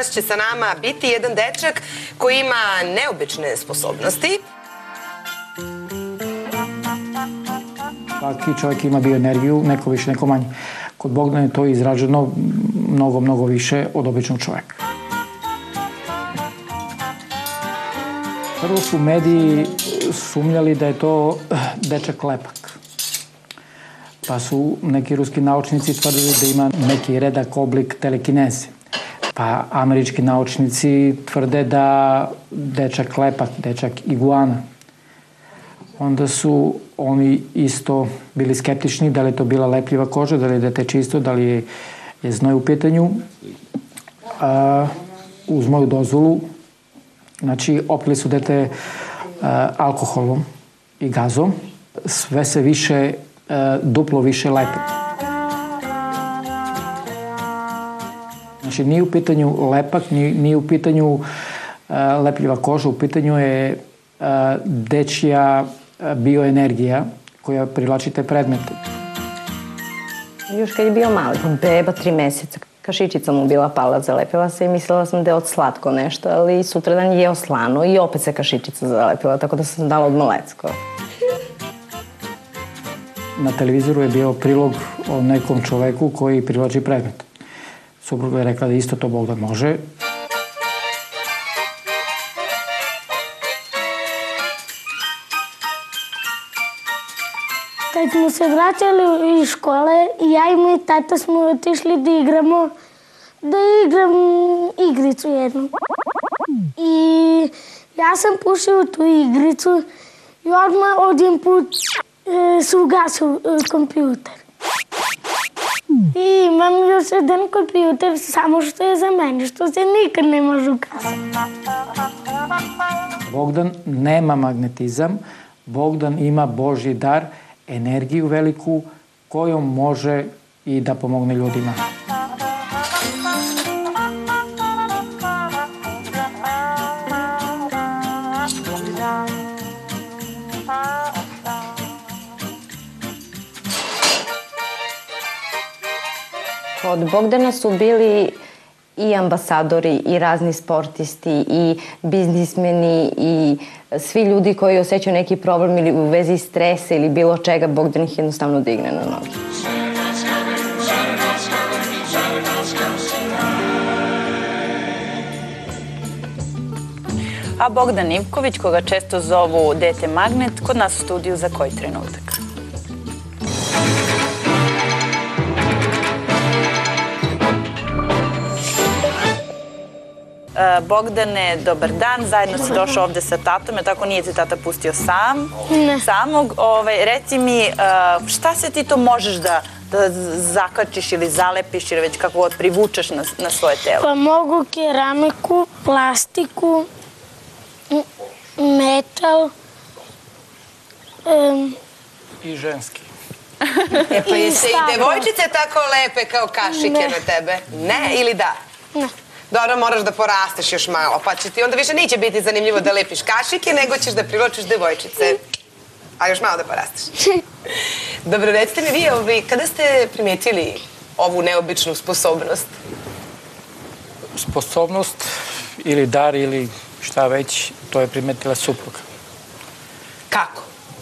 danas će sa nama biti jedan dečak koji ima neobične sposobnosti. Svaki čovjek ima bioenergiju, neko više, neko manje. Kod Bogdana je to izraženo mnogo više od običnog čovjeka. Prvo su mediji sumnjali da je to dečak lepak. Pa su neki ruski naučnici tvrdili da ima neki redak oblik telekineze. Pa američki naučnici tvrde da dečak lepak, dečak iguana. Onda su oni isto bili skeptični da li je to bila lepljiva koža, da li je dete čisto, da li je znoj u pitanju. Uz moju dozvolu, znači, opili su dete alkoholom i gazom. Sve se više, duplo više lepi. Znači, nije u pitanju lepak, nije u pitanju lepljiva koža, u pitanju je dečija bioenergija koja privlači te predmete. Još kad je bio mali, beba 3 meseca, kašičica mu bila pala, zalepila se i mislila sam da je od slatko nešto, ali sutradan jeo slano i opet se kašičica zalepila, tako da sam dala odmah lecko. Na televizoru je bio prilog o nekom čoveku koji privlači predmet. Supruga je rekla da isto to Bogdan može. Kad smo se vraćali iz škole, ja i moj tata smo otišli da igram igricu jednu. I ja sam pušio tu igricu i odmah odjem put se ugasio kompjuter. I imam još jedan kompjuter, samo što je za mene, što se nikad ne može ugasiti. Bogdan nema magnetizam, Bogdan ima Božji dar, energiju veliku kojom može i da pomogne ljudima. Kod Bogdana su bili i ambasadori, i razni sportisti, i biznismeni, i svi ljudi koji osjećaju neki problem ili u vezi stresa ili bilo čega, Bogdan ih jednostavno digne na noge. A Bogdan Ivković, koga često zovu Dete Magnet, kod nas u studiju za koji trenutak. Bogdane, dobar dan, zajedno si došao ovde sa tatom, jer tako nije te tata pustio samog. Reci mi, šta se ti to možeš da zakačiš ili zalepiš ili već kako god privučeš na svoje telo? Pa mogu keramiku, plastiku, metal. I ženski. Pa jeste i devojčice tako lepe kao kašike na tebe? Ne ili da? Ne. Dobro, moraš da porasteš još malo, pa će ti onda više neće biti zanimljivo da lepiš kašike, nego ćeš da privlačiš devojčice. A još malo da porasteš. Dobro, recite mi vi, kada ste primetili ovu neobičnu sposobnost? Sposobnost ili dar ili šta već, to je primetila supruga. Kako?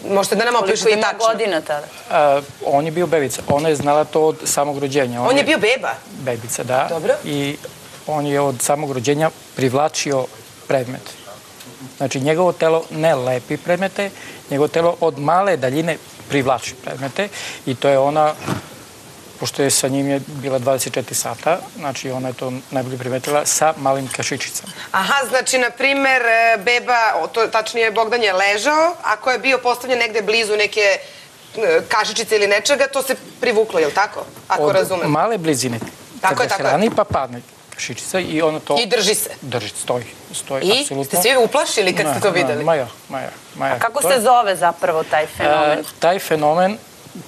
Možete da nam opišete tačno? Koliko ima godina tada? On je bio bebica. Ona je znala to od samog rođenja. On je bio beba? Bebica, da. Dobro. I on je od samog rođenja privlačio predmete. Znači, njegovo telo ne lepi predmete, njegovo telo od male daljine privlači predmete i to je ona, pošto je sa njim je bila 24 sata, znači ona je to najbolje primetila sa malim kašičicama. Aha, znači, na primer, beba, tačnije Bogdan je ležao, ako je bio postavljen negde blizu neke kašičice ili nečega, to se privuklo, je li tako? Ako razumem. Od male blizine. Tako je, tako je. Kada hrani pa padne kašičica i ona to... I drži se? Drži, stoji, I? apsolutno. Ste svi uplašili kad ste to videli? Maja. A kako se zove zapravo taj fenomen? Taj fenomen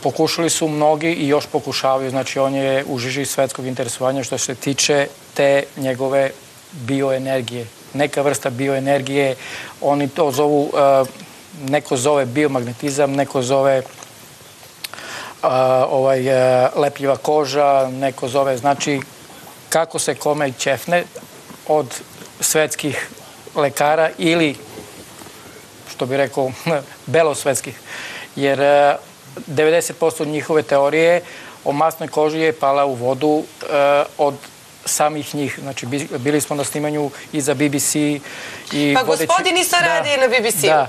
pokušali su mnogi i još pokušavaju. Znači, on je u žiži svetskog interesovanja što se tiče te njegove bioenergije. Neka vrsta bioenergije, oni to zovu, neko zove biomagnetizam, neko zove lepljiva koža, neko zove, znači, kako se kome ćefne, od svetskih lekara ili, što bi rekao, belosvetskih. Jer 90% njihove teorije o masnoj koži je pala u vodu od samih njih. Znači, bili smo na snimanju i za BBC i Pa gospodin isto radi na BBC-u. Da.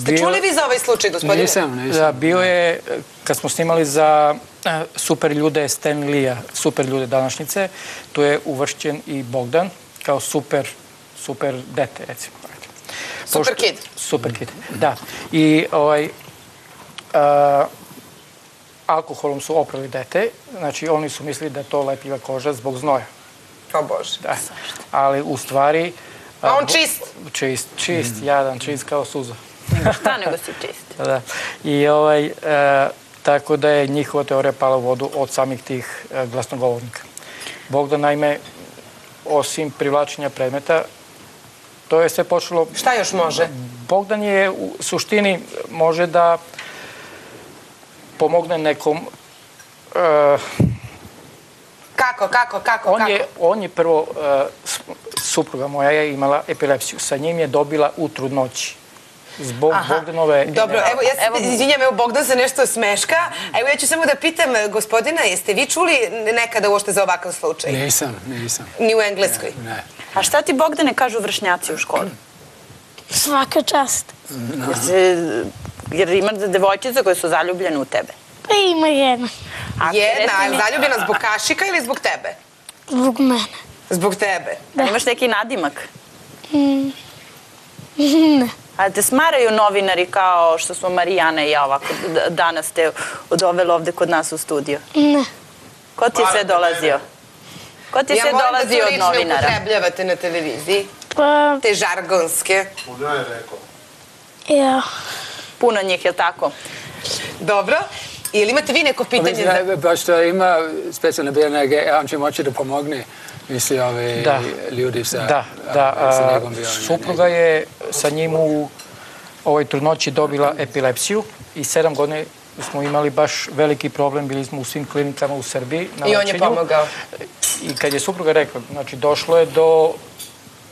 Ste čuli vi za ovaj slučaj, gospodine? Nisam. Da, bio je, kad smo snimali za super ljude Stan Lee-a, super ljude današnjice, tu je uvršćen i Bogdan kao super dete, recimo. Super kid. Super kid, da. I alkoholom su oprali dete, znači oni su mislili da je to lepljiva koža zbog znoja. O Bože. Da. Ali u stvari... A on čist? Čist, jadan, čist kao suza. Šta nego si čist? Da. I tako da je njihova teorija pala u vodu od samih tih glasnogovornika. Bogdan, naime, osim privlačenja predmeta, to je sve počelo... Šta još može? Bogdan je u suštini može da pomogne nekom... Kako? On je prvo, supruga moja je imala epilepsiju. Sa njim je dobila u trudnoći. Zbog Bogdanove... Dobro, evo, ja se izvinjam, evo, Bogdan se nešto smeška. Evo, ja ću samo da pitam, gospodina, jeste vi čuli nekada uopšte za ovakav slučaj? Nisam. Ni u Engleskoj? Ne. A šta ti, Bogdane, kažu vršnjaci u školi? Svaka čast. Jer ima devojčica koje su zaljubljene u tebe. Pa ima jedna. Jedna, ali zaljubljena zbog kašika ili zbog tebe? Zbog mene. Zbog tebe? Imaš neki nadimak? Ne. A te smaraju novinari kao što smo Marijana i ja ovako danas te doveli ovde kod nas u studio? Ne. Ko ti je sve dolazio? Ko ti je sve dolazio od Ja moram da to lično novinara? upotrebljavate na televiziji. Pa, Te žargonske. ja. Puno njih, je li tako? Dobro. Ili imate vi neko pitanje za... Baš što ima specijalne bilnege, on će moći da pomogne, misli, ove ljudi sa njegovom bilnegom. Supruga je sa njim u ovoj trudnoći dobila epilepsiju i 7 godina smo imali baš veliki problem, bili smo u svim klinikama u Srbiji na lečenju. I on je pomogao. I kad je supruga rekla, znači došlo je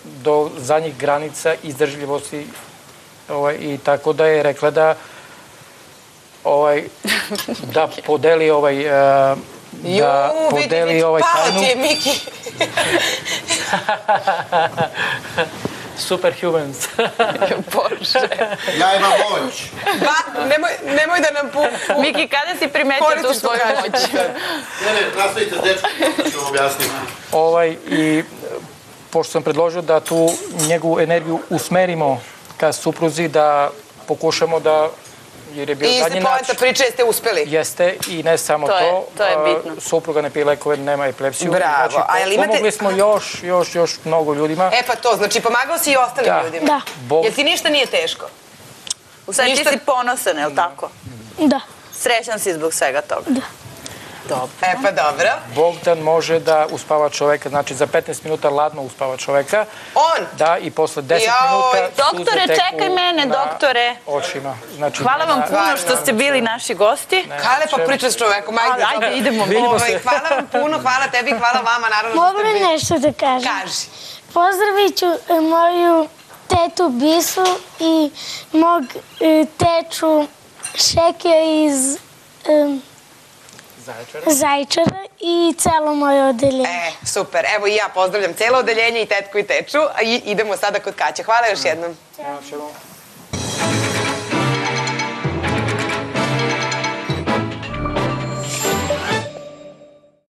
do zadnjih granica izdržljivosti i tako da je rekla da da podeli Pao ti je, Miki. Superhumans. Bože. Ja imam moć. Nemoj da nam Miki, kada si primetio tu svoju moć? Ne, nastavite s dečkom, što ću vam objasniti. I pošto sam predložio da tu njegovu energiju usmerimo ka supruzi, da pokušamo da... I ste poenta priče, jeste uspeli? Jeste i ne samo to. To je bitno. Supruga ne pije lekove, nema epilepsiju. Bravo. Znači, pomogli smo još mnogo ljudima. E pa to, znači pomagao si i ostalim ljudima. Da. Jer ti ništa nije teško? U stvari ti si ponosan, je li tako? Da. Srećan si zbog svega toga? Da. Dobro. E pa dobro. Bogdan može da uspava čoveka, znači za 15 minuta ladno uspava čoveka. On? Da, i posle 10 minuta Doktore, čekaj mene, doktore. Očima. Hvala vam puno što ste bili naši gosti. Kale, pa priča s čovekom, ajde, idemo. Hvala vam puno, hvala tebi, hvala vama, naravno. Mogu li nešto da kažem? Kaži. Pozdravit ću moju tetu Bisu i mog teču Šekija iz Zaječara i celo moje odeljenje. Super. Evo i ja pozdravljam celo odeljenje i tetku i teču. Idemo sada kod Kaće. Hvala još jednom. Ja ćemo.